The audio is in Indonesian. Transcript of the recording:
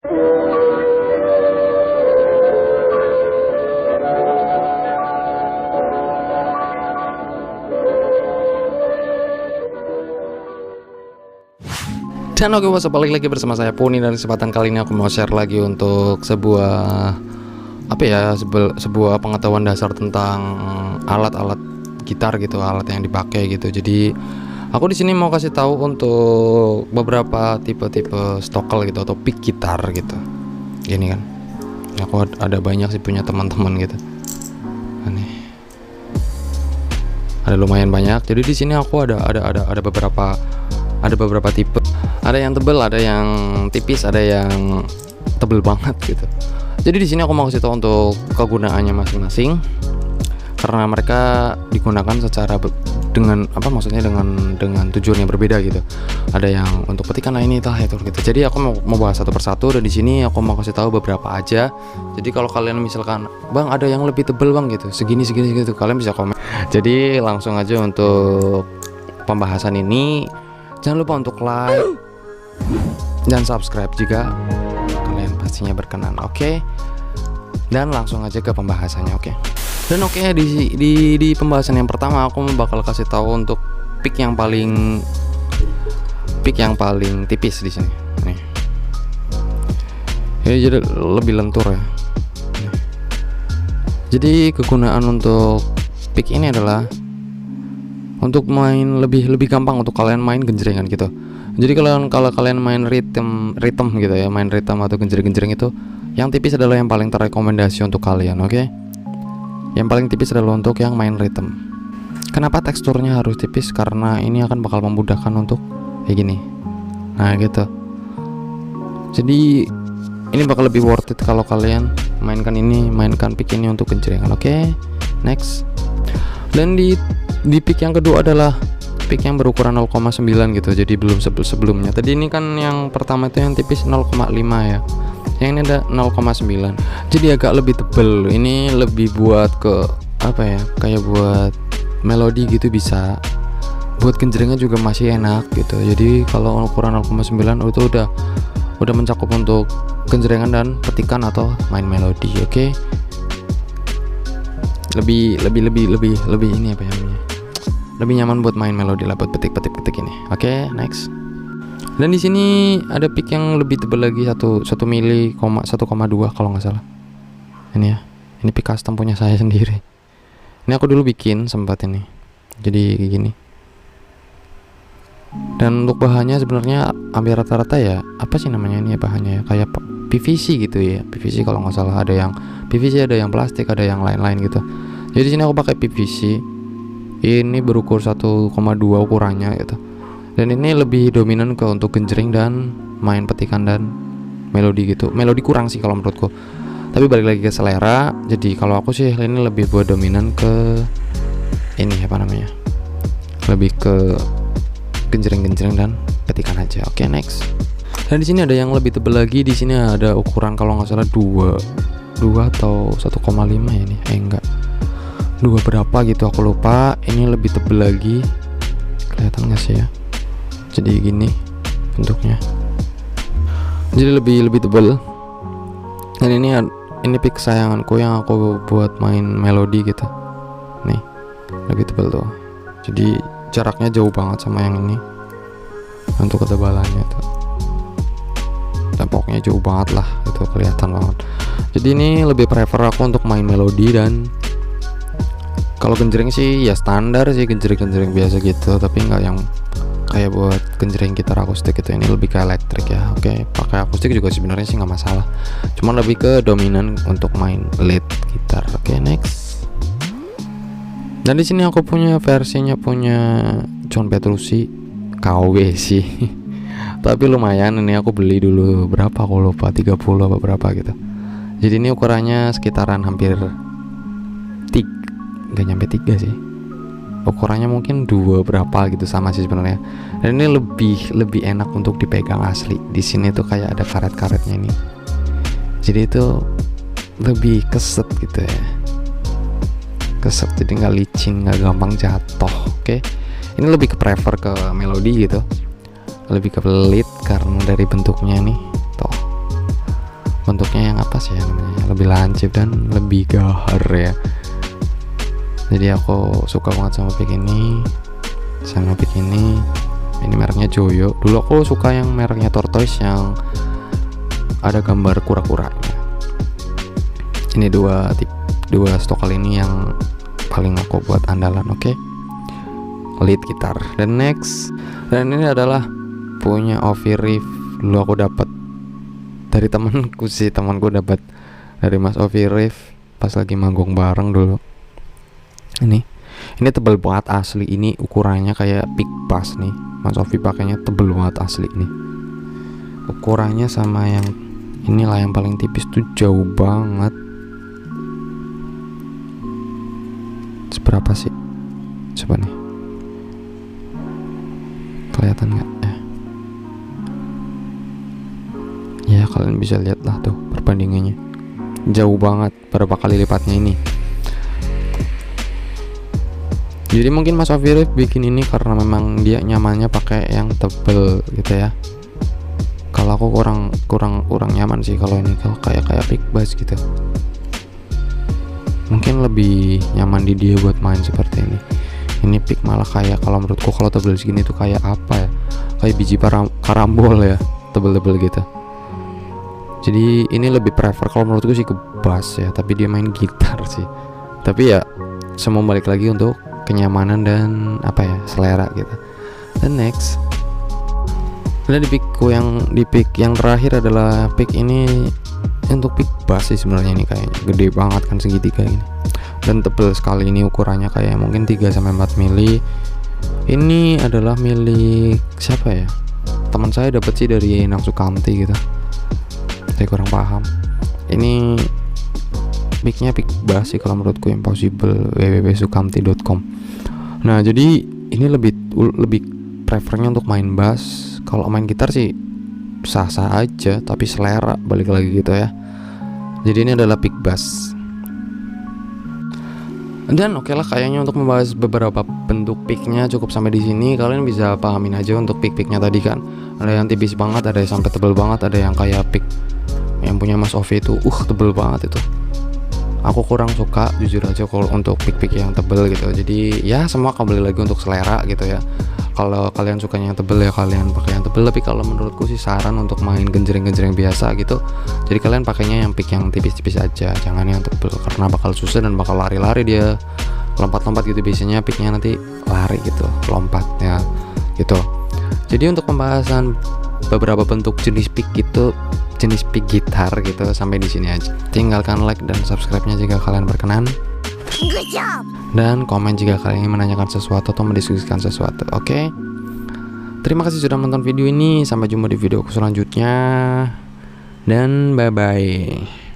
Dan oke, what's up, balik lagi bersama saya Puni, dan kesempatan kali ini aku mau share lagi untuk sebuah sebuah pengetahuan dasar tentang alat-alat gitar gitu, alat yang dipakai gitu. Jadi aku di sini mau kasih tahu untuk beberapa tipe-tipe stockel gitu atau pick gitar gitu. Gini kan. Aku ada banyak sih punya teman-teman gitu. Aneh. Ada lumayan banyak. Jadi di sini aku ada beberapa tipe. Ada yang tebel, ada yang tipis, ada yang tebel banget gitu. Jadi di sini aku mau kasih tahu untuk kegunaannya masing-masing, karena mereka digunakan secara dengan tujuan yang berbeda gitu. Ada yang untuk petikan ini itu gitu. Jadi aku mau bahas satu persatu, dan di sini aku mau kasih tahu beberapa aja. Jadi kalau kalian misalkan, "Bang, ada yang lebih tebel Bang gitu, segini gitu," kalian bisa komen. Jadi langsung aja untuk pembahasan ini. Jangan lupa untuk like dan subscribe jika kalian pastinya berkenan, oke? Dan langsung aja ke pembahasannya, oke? Dan oke, di pembahasan yang pertama aku bakal kasih tahu untuk pick yang paling tipis di sini. Nih. Ini jadi lebih lentur ya. Nih. Jadi kegunaan untuk pick ini adalah untuk main lebih gampang untuk kalian main genjrengan gitu. Jadi kalau kalian main rhythm gitu ya, main rhythm atau genjreng itu, yang tipis adalah yang paling terrekomendasi untuk kalian, oke? Yang paling tipis adalah untuk yang main rhythm. Kenapa teksturnya harus tipis? Karena ini akan bakal memudahkan untuk kayak gini. Nah, gitu. Jadi ini bakal lebih worth it kalau kalian mainkan pick ini untuk genjrengan, oke? Next. Dan di pick yang kedua adalah pick yang berukuran 0,9 gitu. Jadi belum sebelumnya. Tadi ini kan yang pertama itu yang tipis 0,5 ya. Yang ini ada 0,9. Jadi agak lebih tebel. Ini lebih buat ke kayak buat melodi gitu bisa. Buat genjrengnya juga masih enak gitu. Jadi kalau ukuran 0,9 itu udah mencakup untuk genjrengan dan petikan atau main melodi, oke? Lebih ini apa ya namanya? Lebih nyaman buat main melodi lah, buat petik ini. Oke, next. Dan di sini ada pick yang lebih tebal lagi, 1 mili, 1,2 kalau nggak salah. Ini ya. Ini pick custom punya saya sendiri. Ini aku dulu bikin sempat ini. Jadi kayak gini. Dan untuk bahannya sebenarnya hampir rata-rata ya, apa sih namanya ini ya bahannya ya? Kayak PVC gitu ya. PVC kalau nggak salah, ada yang PVC, ada yang plastik, ada yang lain-lain gitu. Jadi sini aku pakai PVC. Ini berukur 1,2 ukurannya gitu. Dan ini lebih dominan ke untuk genjreng dan main petikan dan melodi gitu. Melodi kurang sih kalau menurutku. Tapi balik lagi ke selera. Jadi kalau aku sih ini lebih buat dominan ke ini lebih ke genjreng dan petikan aja. Oke, next. Dan di sini ada yang lebih tebal lagi. Di sini ada ukuran kalau nggak salah 2 atau 1,5 ya nih. Enggak. 2 berapa gitu aku lupa. Ini lebih tebal lagi. Kelihatan nggak sih ya? Jadi gini bentuknya. Jadi lebih tebal. Dan ini pick kesayanganku yang aku buat main melodi gitu. Nih, lebih tebal tuh. Jadi jaraknya jauh banget sama yang ini. Untuk ketebalannya tuh. Tempoknya jauh banget lah, itu kelihatan banget. Jadi ini lebih prefer aku untuk main melodi. Dan kalau genjreng sih ya standar sih, genjreng biasa gitu, tapi nggak yang kayak buat genjreng gitar akustik gitu. Ini lebih ke elektrik ya. Oke, pakai akustik juga sebenarnya sih nggak masalah. Cuman lebih ke dominan untuk main lead gitar. Oke, next. Dan di sini aku punya versinya punya John Petrucci KW sih. Tapi lumayan, ini aku beli dulu berapa aku lupa, 30 apa berapa gitu. Jadi ini ukurannya sekitaran hampir nggak nyampe 3 sih, ukurannya mungkin 2 berapa gitu, sama sih sebenarnya. Dan ini lebih enak untuk dipegang asli. Di sini tuh kayak ada karet-karetnya ini, jadi itu lebih keset gitu ya, jadi nggak licin, nggak gampang jatuh. Oke, ini lebih ke prefer ke melodi gitu, lebih ke lead karena dari bentuknya nih toh. bentuknya yang apa sih ya namanya, lebih lancip dan lebih gahar ya. Jadi aku suka banget sama pick ini, sama pick ini. Ini mereknya Joyo. Dulu aku suka yang mereknya Tortoise yang ada gambar kura-kuranya. Ini dua stok kali ini yang paling aku buat andalan. Oke. Lead gitar. Dan next, dan ini adalah punya Ovi Riff. Dulu aku dapat dari temanku sih, temanku dapat dari Mas Ovi Riff pas lagi manggung bareng dulu. Ini tebel banget asli. Ini ukurannya kayak pick bass nih. Mas Ovi pakainya tebel banget asli nih. Ukurannya sama yang inilah yang paling tipis tuh jauh banget. Seberapa sih? Coba nih. Kelihatan nggak? Ya kalian bisa lihat lah tuh perbandingannya. Jauh banget, berapa kali lipatnya ini. Jadi mungkin Mas Ovi Riff bikin ini karena memang dia nyamannya pakai yang tebel gitu ya. Kalau aku kurang nyaman sih kalau ini, kalau kayak pick bass gitu. Mungkin lebih nyaman di dia buat main seperti ini. Ini pick malah kayak, kalau menurutku kalau tebel segini tuh kayak apa ya? Kayak biji karambol ya, tebel-tebel gitu. Jadi ini lebih prefer kalau menurutku sih ke bass ya, tapi dia main gitar sih. Tapi ya semua balik lagi untuk kenyamanan dan apa ya, selera gitu. Dan next, dan di pick yang terakhir adalah pick ini untuk pick bass sih sebenarnya. Ini kayaknya gede banget kan, segitiga ini, dan tebel sekali. Ini ukurannya kayak mungkin 3-4 mili. Ini adalah milik siapa ya, teman saya dapat sih dari Nang Sukamti gitu, saya kurang paham. Ini picknya pick bass sih kalau menurutku, Impossible, www.sukamti.com. Nah jadi ini lebih prefernya untuk main bass. Kalau main gitar sih sah-sah aja, tapi selera balik lagi gitu ya. Jadi ini adalah pick bass. Dan oke lah, kayaknya untuk membahas beberapa bentuk picknya cukup sampai di sini. Kalian bisa pahamin aja untuk picknya tadi kan. Ada yang tipis banget, ada yang sampai tebel banget, ada yang kayak pick yang punya Mas Ovi itu tebel banget itu. Aku kurang suka jujur aja kalau untuk pick yang tebel gitu. Jadi ya semua kembali lagi untuk selera gitu ya. Kalau kalian sukanya yang tebel ya kalian pakai yang tebel. Tapi kalau menurutku sih saran untuk main genjreng-genjreng biasa gitu, jadi kalian pakainya yang pick yang tipis-tipis aja, jangan yang tebel, karena bakal susah dan bakal lari-lari dia, lompat-lompat gitu. Biasanya picknya nanti lari gitu, lompatnya gitu. Jadi untuk pembahasan beberapa bentuk jenis pick gitu, jenis pick gitar gitu, sampai di sini aja. Tinggalkan like dan subscribe-nya jika kalian berkenan. Good job. Dan komen jika kalian ingin menanyakan sesuatu atau mendiskusikan sesuatu. Oke. Terima kasih sudah menonton video ini. Sampai jumpa di video selanjutnya. Dan bye bye.